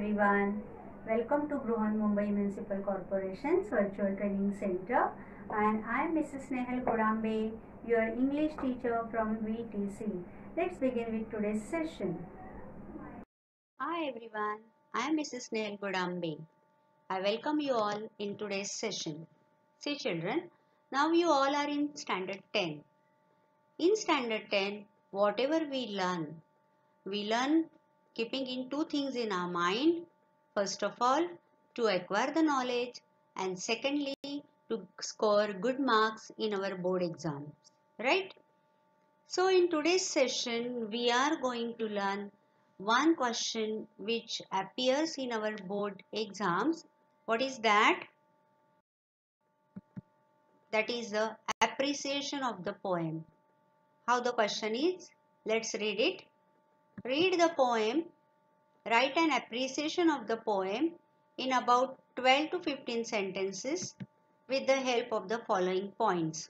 everyone. Welcome to Bruhan Mumbai Municipal Corporation's Virtual Training Center, and I am Mrs. Nehal Kodambe, your English teacher from VTC. Let's begin with today's session. Hi everyone, I am Mrs. Nehal Godambe. I welcome you all in today's session. See children, now you all are in Standard 10. In Standard 10, whatever we learn keeping in two things in our mind. First of all, to acquire the knowledge, and secondly, to score good marks in our board exams. Right? So in today's session, we are going to learn one question which appears in our board exams. What is that? That is the appreciation of the poem. How the question is? Let's read it. Read the poem. Write an appreciation of the poem in about 12 to 15 sentences with the help of the following points.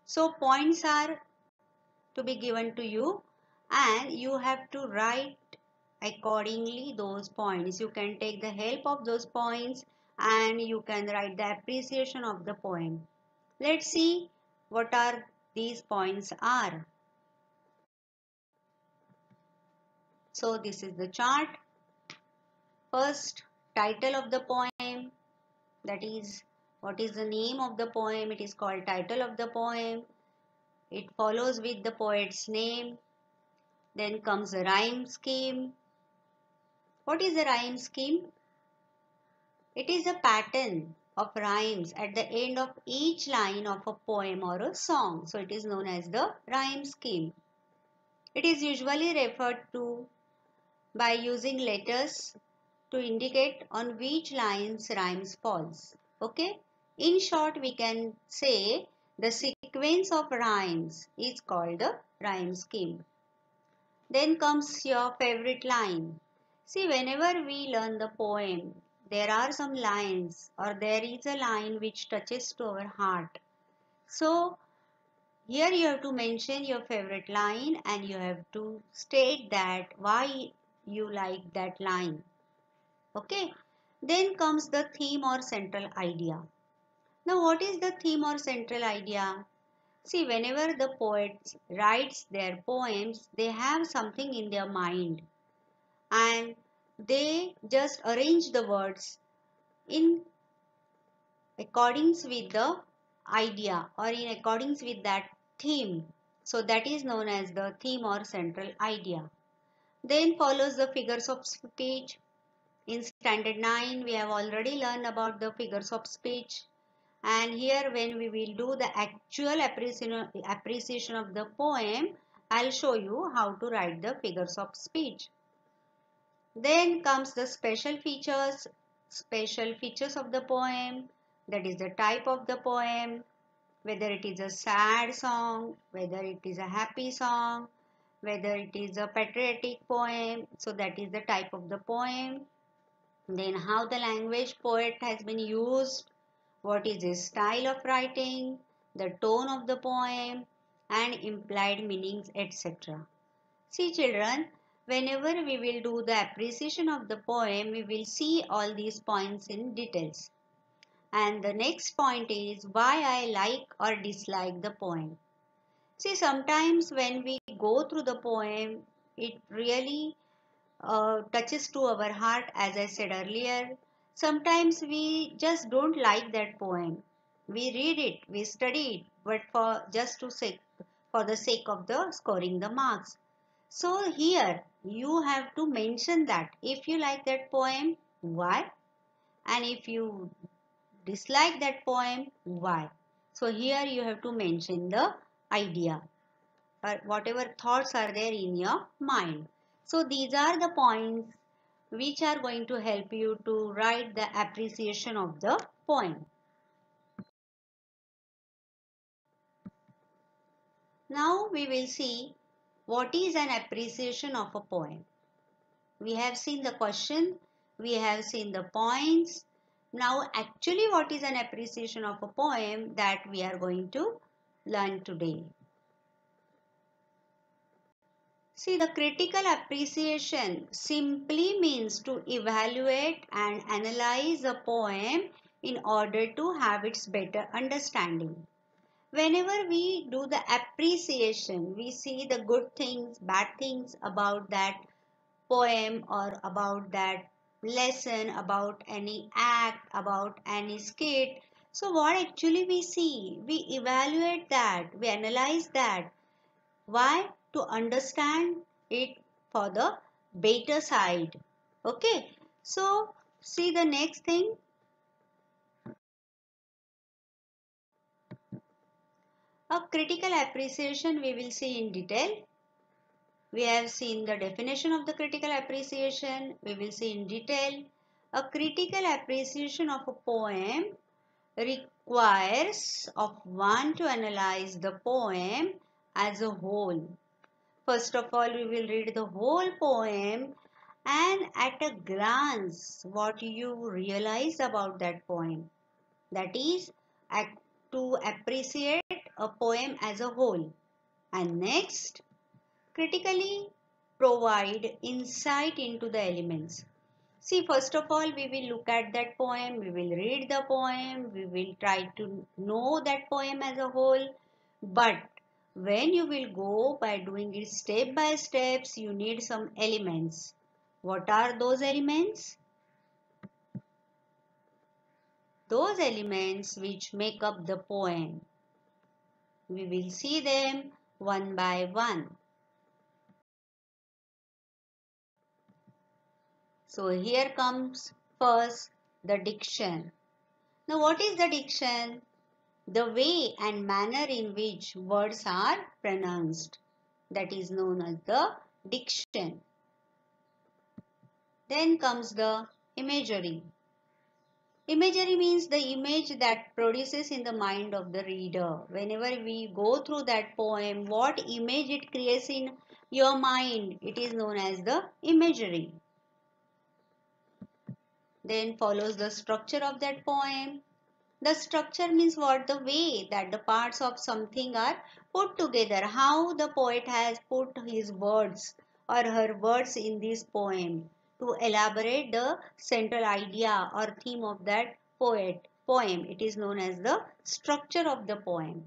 So points are to be given to you and you have to write accordingly those points. You can take the help of those points and you can write the appreciation of the poem. Let's see what are these points are. So this is the chart. First, title of the poem, that is what is the name of the poem. It is called title of the poem. It follows with the poet's name. Then comes the rhyme scheme. What is the rhyme scheme? It is a pattern of rhymes at the end of each line of a poem or a song. So it is known as the rhyme scheme. It is usually referred to by using letters to indicate on which lines rhymes falls. Okay? In short, we can say the sequence of rhymes is called the rhyme scheme. Then comes your favorite line. See, whenever we learn the poem, there are some lines or there is a line which touches to our heart. So, here you have to mention your favorite line and you have to state that why you like that line. Okay. Then comes the theme or central idea. Now, what is the theme or central idea? See, whenever the poet writes their poems, they have something in their mind and they just arrange the words in accordance with the idea or in accordance with that theme. So that is known as the theme or central idea. Then follows the figures of speech. In standard 9 we have already learned about the figures of speech, and here when we will do the actual appreciation of the poem, I'll show you how to write the figures of speech. Then comes the special features of the poem, that is the type of the poem, whether it is a sad song, whether it is a happy song, whether it is a patriotic poem. So that is the type of the poem. Then how the language poet has been used, what is his style of writing, the tone of the poem, and implied meanings, etc. See children, whenever we will do the appreciation of the poem, we will see all these points in details. And the next point is why I like or dislike the poem. See, sometimes when we go through the poem, it really touches to our heart, as I said earlier. Sometimes we just don't like that poem. We read it, we study it, but for the sake of the scoring the marks. So here you have to mention that if you like that poem, why? And if you dislike that poem, why? So here you have to mention the idea or whatever thoughts are there in your mind. So these are the points which are going to help you to write the appreciation of the poem. Now we will see what is an appreciation of a poem. We have seen the question, we have seen the points. Now actually what is an appreciation of a poem, that we are going to learn today. See, the critical appreciation simply means to evaluate and analyze a poem in order to have its better understanding. Whenever we do the appreciation, we see the good things, bad things about that poem or about that lesson, about any act, about any skit. So what actually we see? We evaluate that, we analyze that. Why? To understand it for the better side. Okay. So see the next thing. A critical appreciation we will see in detail. We have seen the definition of the critical appreciation. We will see in detail. A critical appreciation of a poem requires of one to analyze the poem as a whole. First of all, we will read the whole poem and at a glance what you realize about that poem. That is to appreciate a poem as a whole. And next, critically provide insight into the elements. See, first of all, we will look at that poem, we will read the poem, we will try to know that poem as a whole. But when you will go by doing it step by steps, you need some elements. What are those elements? Those elements which make up the poem. We will see them one by one. So here comes first the diction. Now what is the diction? The way and manner in which words are pronounced. That is known as the diction. Then comes the imagery. Imagery means the image that produces in the mind of the reader. Whenever we go through that poem, what image it creates in your mind, it is known as the imagery. Then follows the structure of that poem. The structure means what? The way that the parts of something are put together. How the poet has put his words or her words in this poem to elaborate the central idea or theme of that poem. It is known as the structure of the poem.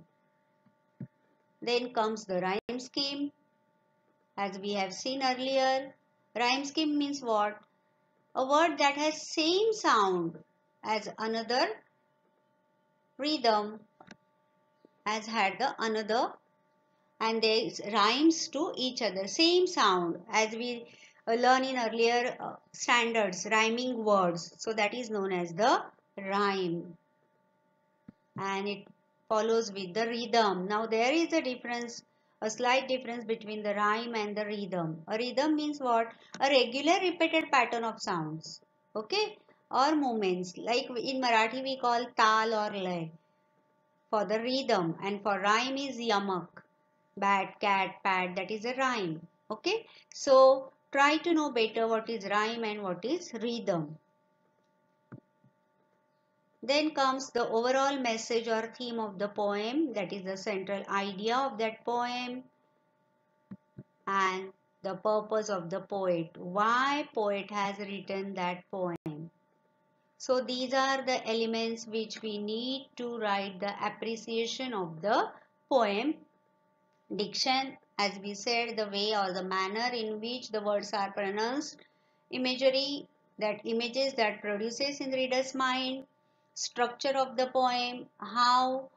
Then comes the rhyme scheme. As we have seen earlier, rhyme scheme means what? A word that has same sound as another rhythm has had the another and they rhymes to each other, same sound as we learn in earlier standards, rhyming words. So that is known as the rhyme and it follows with the rhythm. Now there is a difference, a slight difference between the rhyme and the rhythm. A rhythm means what? A regular repeated pattern of sounds, okay, or movements. Like in Marathi we call tal or lay for the rhythm, and for rhyme is yamak. Bat, cat, pat, that is a rhyme. Okay. So try to know better what is rhyme and what is rhythm. Then comes the overall message or theme of the poem, that is the central idea of that poem, and the purpose of the poet. Why poet has written that poem. So these are the elements which we need to write the appreciation of the poem. Diction, as we said, the way or the manner in which the words are pronounced. Imagery, that images that produces in the reader's mind. Structure of the poem, how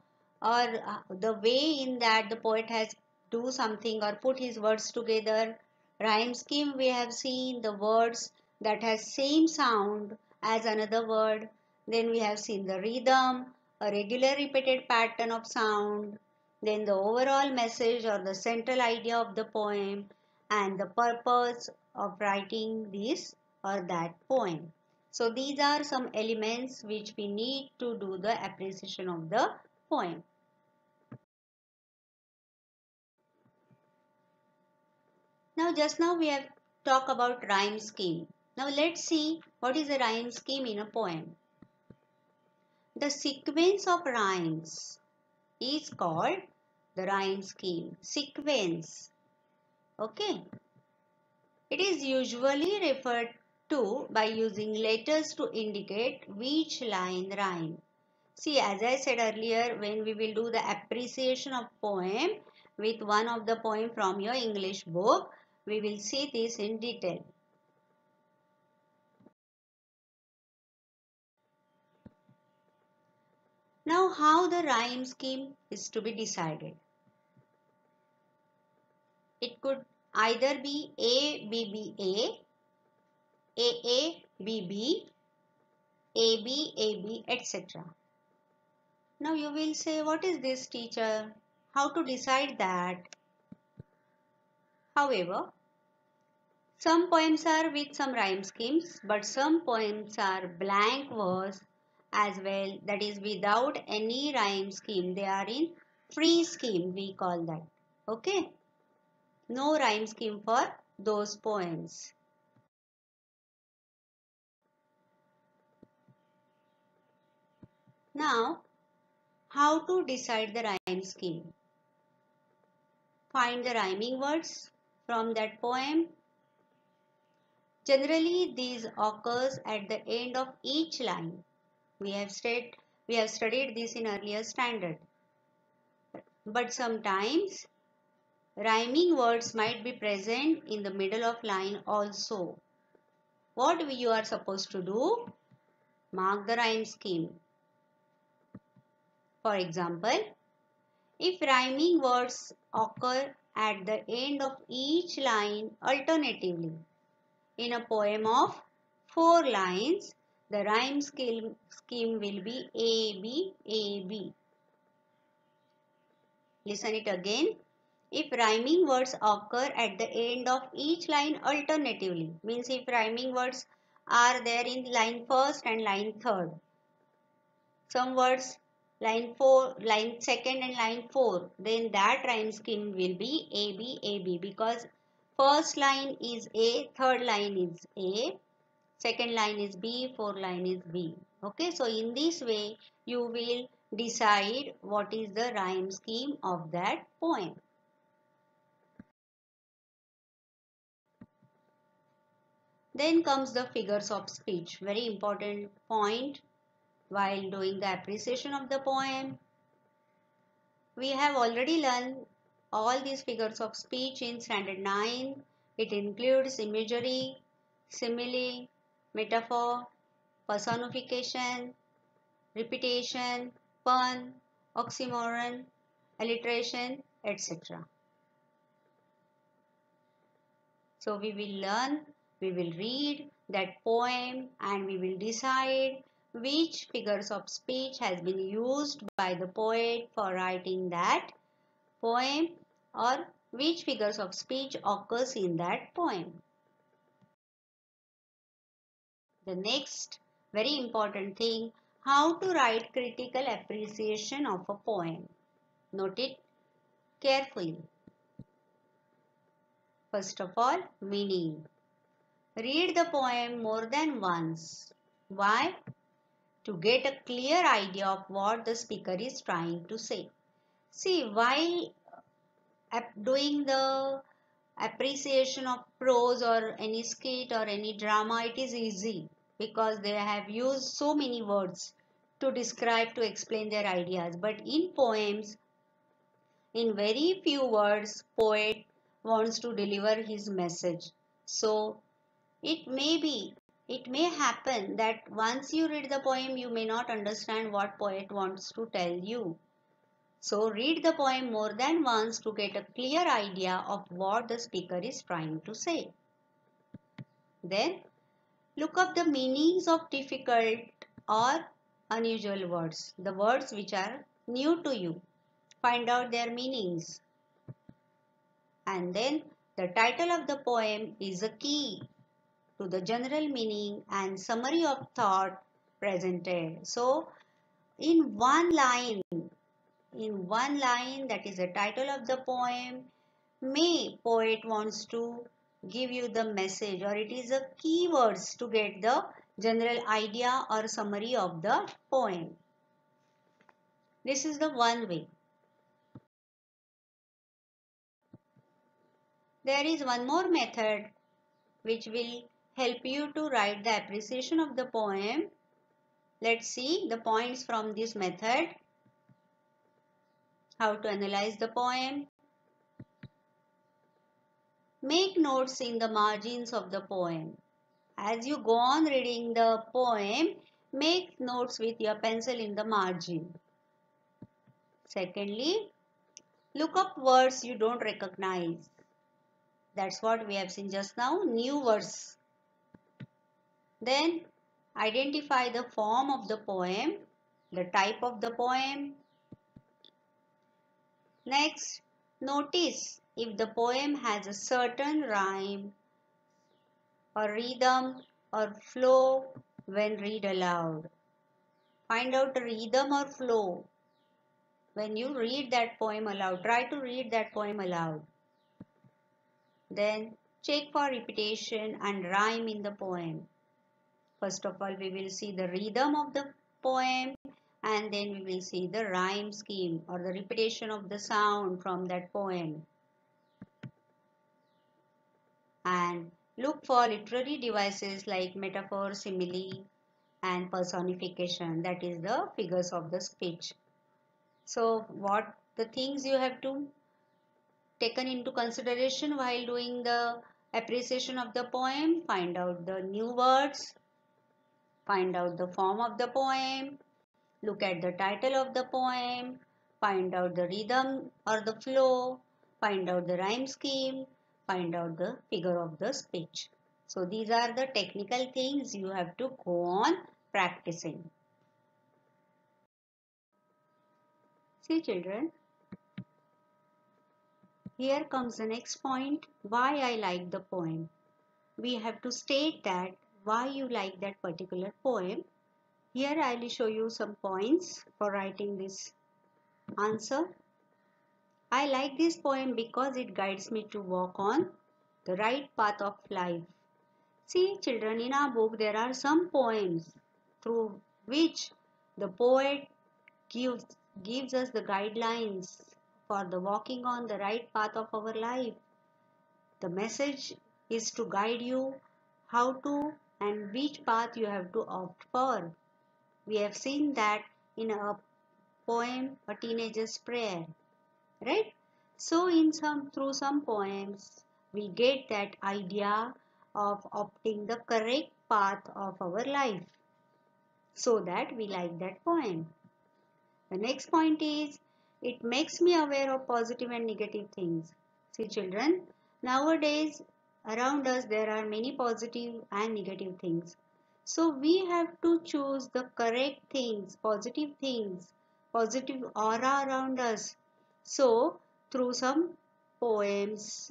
or the way in that the poet has do something or put his words together. Rhyme scheme, we have seen the words that has same sound as another word. Then we have seen the rhythm, a regular repeated pattern of sound. Then the overall message or the central idea of the poem and the purpose of writing this or that poem. So these are some elements which we need to do the appreciation of the poem. Now we have talked about rhyme scheme. Now let's see what is a rhyme scheme in a poem. The sequence of rhymes is called the rhyme scheme. Sequence. Okay. It is usually referred to by using letters to indicate which line rhyme. See, as I said earlier, when we will do the appreciation of poem with one of the poem from your English book, we will see this in detail. Now, how the rhyme scheme is to be decided? It could either be A, B, B, A, A, B, B, A, B, A, B, etc. Now you will say, what is this, teacher? How to decide that? However, some poems are with some rhyme schemes, but some poems are blank verse as well, that is without any rhyme scheme. They are in free scheme, we call that. Okay? No rhyme scheme for those poems. Now, how to decide the rhyme scheme? Find the rhyming words from that poem. Generally, these occurs at the end of each line. We have studied this in earlier standard. But sometimes rhyming words might be present in the middle of line also. What you are supposed to do? Mark the rhyme scheme. For example, if rhyming words occur at the end of each line alternatively in a poem of 4 lines, the rhyme scheme will be A, B, A, B. Listen it again. If rhyming words occur at the end of each line alternatively, means if rhyming words are there in line first and line third, some words line 4, line second and line 4, then that rhyme scheme will be A, B, A, B, because first line is A, third line is A, second line is B, fourth line is B. Okay, so in this way you will decide what is the rhyme scheme of that poem. Then comes the figures of speech, very important point while doing the appreciation of the poem. We have already learned all these figures of speech in standard 9. It includes imagery, simile, metaphor, personification, repetition, pun, oxymoron, alliteration, etc. So we will learn, we will read that poem and we will decide which figures of speech has been used by the poet for writing that poem or which figures of speech occurs in that poem. The next very important thing, how to write critical appreciation of a poem. Note it carefully. First of all, meaning. Read the poem more than once. Why? To get a clear idea of what the speaker is trying to say. See, while doing the appreciation of prose or any skit or any drama, it is easy because they have used so many words to describe, to explain their ideas. But in poems, in very few words, poet wants to deliver his message. So it may happen that once you read the poem, you may not understand what poet wants to tell you. So read the poem more than once to get a clear idea of what the speaker is trying to say. Then look up the meanings of difficult or unusual words, the words which are new to you. Find out their meanings. And then the title of the poem is a key to the general meaning and summary of thought presented. So in one line, that is the title of the poem, may poet wants to give you the message, or it is a keywords to get the general idea or summary of the poem. This is the one way. There is one more method which will help you to write the appreciation of the poem. Let's see the points from this method. How to analyze the poem. Make notes in the margins of the poem. As you go on reading the poem, make notes with your pencil in the margin. Secondly, look up words you don't recognize. That's what we have seen just now, new words. Then identify the form of the poem, the type of the poem. Next, notice if the poem has a certain rhyme or rhythm or flow when read aloud. Find out the rhythm or flow when you read that poem aloud. Try to read that poem aloud. Then check for repetition and rhyme in the poem. First of all, we will see the rhythm of the poem, and then we will see the rhyme scheme or the repetition of the sound from that poem. And look for literary devices like metaphor, simile, and personification, that is the figures of the speech. So what the things you have to taken into consideration while doing the appreciation of the poem? Find out the new words, find out the form of the poem, look at the title of the poem, find out the rhythm or the flow, find out the rhyme scheme, find out the figure of the speech. So these are the technical things you have to go on practicing. See children, here comes the next point, why I like the poem. We have to state that why you like that particular poem. Here I will show you some points for writing this answer. I like this poem because it guides me to walk on the right path of life. See children, in our book there are some poems through which the poet gives us the guidelines for the walking on the right path of our life. The message is to guide you how to and which path you have to opt for. We have seen that in a poem, A Teenager's Prayer, right? So through some poems, we get that idea of opting the correct path of our life, so that we like that poem. The next point is, it makes me aware of positive and negative things. See children, nowadays around us there are many positive and negative things. So we have to choose the correct things, positive aura around us. So through some poems,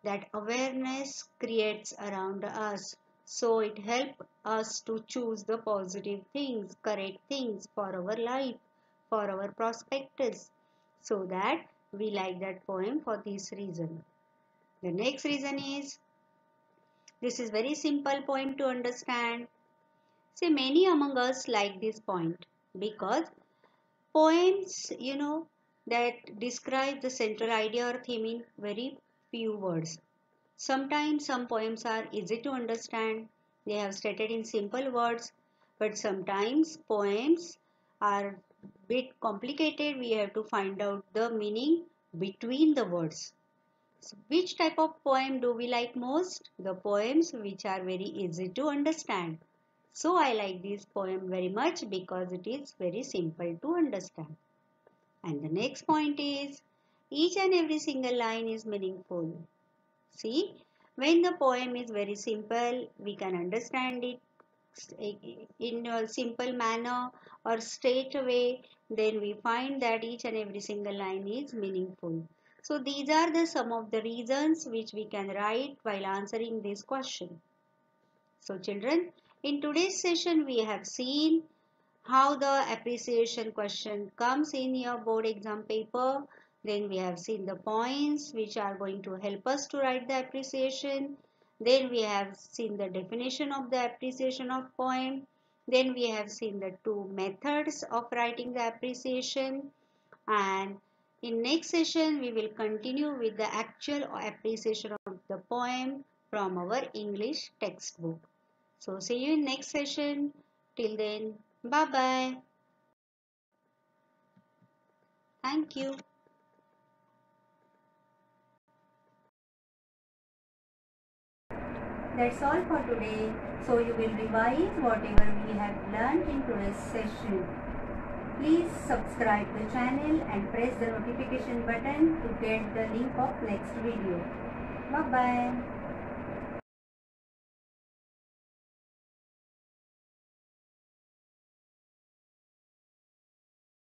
that awareness creates around us. So it helps us to choose the positive things, correct things for our life, for our prospectus, so that we like that poem for this reason. The next reason is, this is very simple poem to understand. See, many among us like this point because poems, that describe the central idea or theme in very few words. Sometimes some poems are easy to understand. They have stated in simple words, but sometimes poems are bit complicated. We have to find out the meaning between the words. So which type of poem do we like most? The poems which are very easy to understand. So I like this poem very much because it is very simple to understand. And the next point is, each and every single line is meaningful. See, when the poem is very simple, we can understand it in a simple manner or straight away, then we find that each and every single line is meaningful. So these are the some of the reasons which we can write while answering this question. So children, in today's session we have seen how the appreciation question comes in your board exam paper. Then we have seen the points which are going to help us to write the appreciation. Then we have seen the definition of the appreciation of poem. Then we have seen the two methods of writing the appreciation. And in next session we will continue with the actual appreciation of the poem from our English textbook. So see you in next session. Till then, bye-bye. Thank you. That's all for today. So you will revise whatever we have learned in today's session. Please subscribe the channel and press the notification button to get the link of next video. Bye-bye.